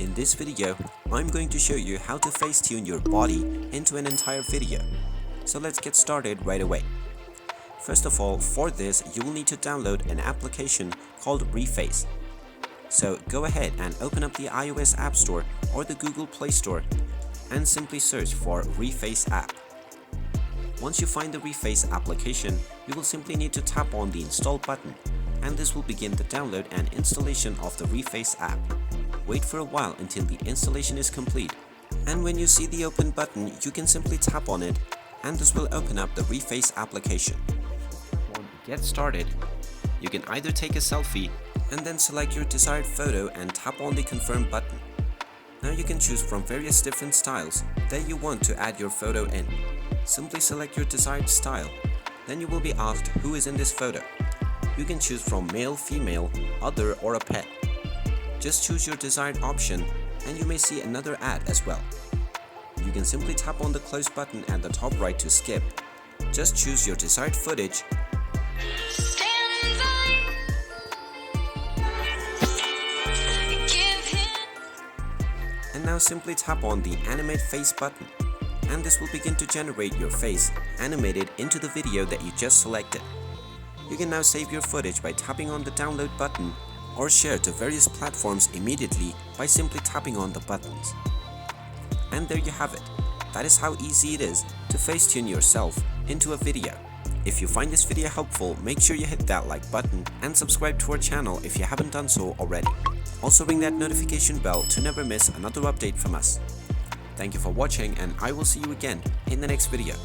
In this video, I'm going to show you how to Facetune your body into an entire video. So let's get started right away. First of all, for this, you will need to download an application called Reface. So go ahead and open up the iOS App Store or the Google Play Store and simply search for Reface app. Once you find the Reface application, you will simply need to tap on the install button, and this will begin the download and installation of the Reface app. Wait for a while until the installation is complete, and when you see the open button, you can simply tap on it and this will open up the Reface application. To get started, you can either take a selfie and then select your desired photo and tap on the confirm button. Now you can choose from various different styles that you want to add your photo in. Simply select your desired style, then you will be asked who is in this photo. You can choose from male, female, other or a pet. Just choose your desired option and you may see another ad as well. You can simply tap on the close button at the top right to skip. Just choose your desired footage and now simply tap on the animate face button, and this will begin to generate your face animated into the video that you just selected. You can now save your footage by tapping on the download button or share to various platforms immediately by simply tapping on the buttons. And there you have it. That is how easy it is to Facetune yourself into a video. If you find this video helpful, make sure you hit that like button and subscribe to our channel if you haven't done so already. Also ring that notification bell to never miss another update from us. Thank you for watching, and I will see you again in the next video.